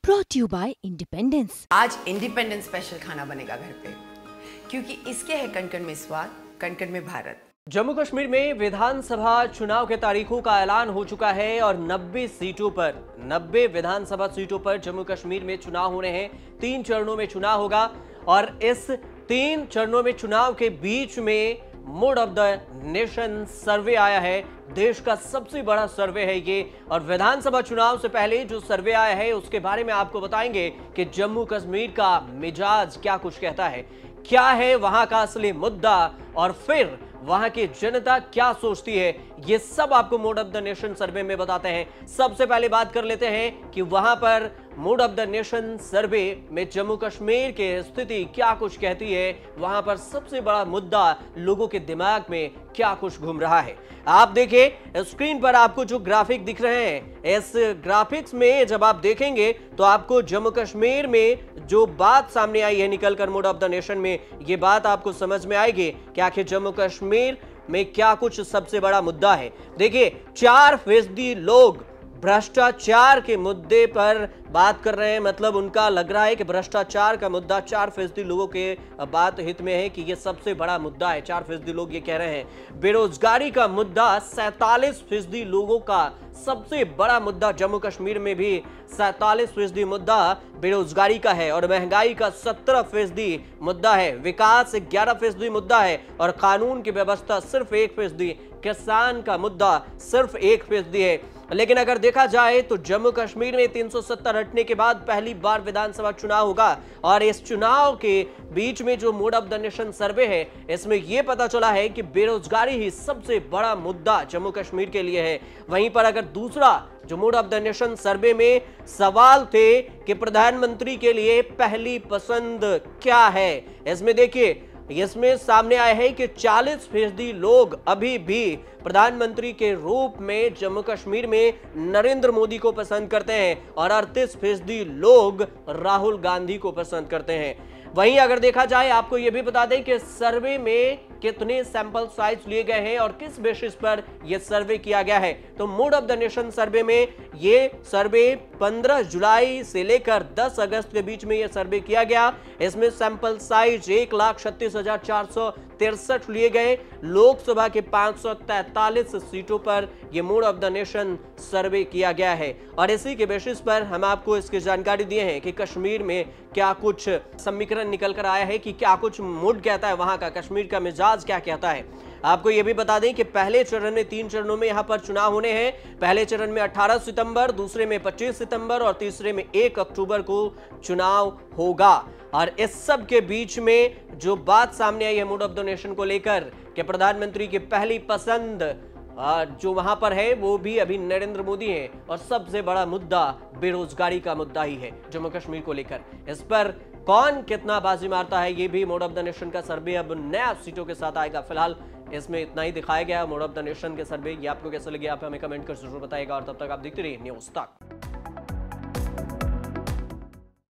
brought to you by Independence। आज independence special खाना बनेगा घर पे, क्योंकि इसके है कण कण में स्वाद, कण कण में भारत। जम्मू कश्मीर में विधानसभा चुनाव के तारीखों का ऐलान हो चुका है और 90 विधानसभा सीटों पर जम्मू कश्मीर में चुनाव होने हैं। 3 चरणों में चुनाव होगा और इस 3 चरणों में चुनाव के बीच में मूड ऑफ द नेशन सर्वे आया है। देश का सबसे बड़ा सर्वे है ये, और विधानसभा चुनाव से पहले जो सर्वे आया है उसके बारे में आपको बताएंगे कि जम्मू कश्मीर का मिजाज क्या कुछ कहता है, क्या है वहां का असली मुद्दा, और फिर वहां की जनता क्या सोचती है, ये सब आपको मूड ऑफ द नेशन सर्वे में बताते हैं। सबसे पहले बात कर लेते हैं कि वहां पर मूड ऑफ द नेशन सर्वे में जम्मू कश्मीर की स्थिति क्या कुछ कहती है, वहां पर सबसे बड़ा मुद्दा लोगों के दिमाग में क्या कुछ घूम रहा है। आप देखिए स्क्रीन पर आपको जो ग्राफिक दिख रहे हैं, इस ग्राफिक्स में जब आप देखेंगे तो आपको जम्मू कश्मीर में जो बात सामने आई है निकलकर मूड ऑफ द नेशन में, ये बात आपको समझ में आएगी कि आखिर जम्मू कश्मीर में क्या कुछ सबसे बड़ा मुद्दा है। देखिए 4% लोग भ्रष्टाचार के मुद्दे पर बात कर रहे हैं, मतलब उनका लग रहा है कि भ्रष्टाचार का मुद्दा 4% लोगों के बात हित में है कि यह सबसे बड़ा मुद्दा है। 4% लोग ये कह रहे हैं। बेरोजगारी का मुद्दा 47% लोगों का सबसे बड़ा मुद्दा, जम्मू कश्मीर में भी 47% मुद्दा बेरोजगारी का है, और महंगाई का 17% मुद्दा है। विकास 11% मुद्दा है, और कानून की व्यवस्था सिर्फ 1%, किसान का मुद्दा सिर्फ 1% है। लेकिन अगर देखा जाए तो जम्मू कश्मीर में 370 हटने के बाद पहली बार विधानसभा चुनाव होगा, और इस चुनाव के बीच में जो मूड ऑफ द नेशन सर्वे है इसमें यह पता चला है कि बेरोजगारी ही सबसे बड़ा मुद्दा जम्मू कश्मीर के लिए है। वहीं पर अगर दूसरा जो मूड ऑफ द नेशन सर्वे में सवाल थे कि प्रधानमंत्री के लिए पहली पसंद क्या है, इसमें देखिए इसमें सामने आया है कि 40% लोग अभी भी प्रधानमंत्री के रूप में जम्मू कश्मीर में नरेंद्र मोदी को पसंद करते हैं, और 38% लोग राहुल गांधी को पसंद करते हैं। वहीं अगर देखा जाए, आपको यह भी बता दें कि सर्वे में कितने सैंपल साइज लिए गए हैं और किस बेसिस पर यह सर्वे किया गया है। तो मूड ऑफ द नेशन सर्वे में यह सर्वे 15 जुलाई से लेकर 10 अगस्त के बीच में यह सर्वे किया गया। इसमें सैंपल साइज 1,36,463 लिए गए। लोकसभा के 543 सीटों पर यह मूड ऑफ द नेशन सर्वे किया गया है, और इसी के बेसिस पर हम आपको इसकी जानकारी दिए हैं कि कश्मीर में क्या कुछ समीकरण निकल कर आया है, कि क्या कुछ मूड कहता है वहां का, कश्मीर का मिजाज क्या कहता है। आपको यह भी बता दें कि पहले चरण में 3 चरणों में यहां पर चुनाव होने हैं। पहले चरण में 18 सितंबर, दूसरे में 25 सितंबर और तीसरे में 1 अक्टूबर को चुनाव होगा। और इस सब के बीच में जो बात सामने आई है मूड ऑफ द नेशन को लेकर कि प्रधानमंत्री की पहली पसंद जो वहां पर है वो भी अभी नरेंद्र मोदी है, और सबसे बड़ा मुद्दा बेरोजगारी का मुद्दा ही है जम्मू कश्मीर को लेकर। इस पर कौन कितना बाजी मारता है, ये भी मूड ऑफ द नेशन का सर्वे अब नया सीटों के साथ आएगा। फिलहाल इसमें इतना ही दिखाया गया मूड ऑफ द नेशन के सर्वे। ये आपको कैसे लगे आप हमें कमेंट कर जरूर बताइएगा, और तब तक आप देखते रहिए न्यूज़ तक।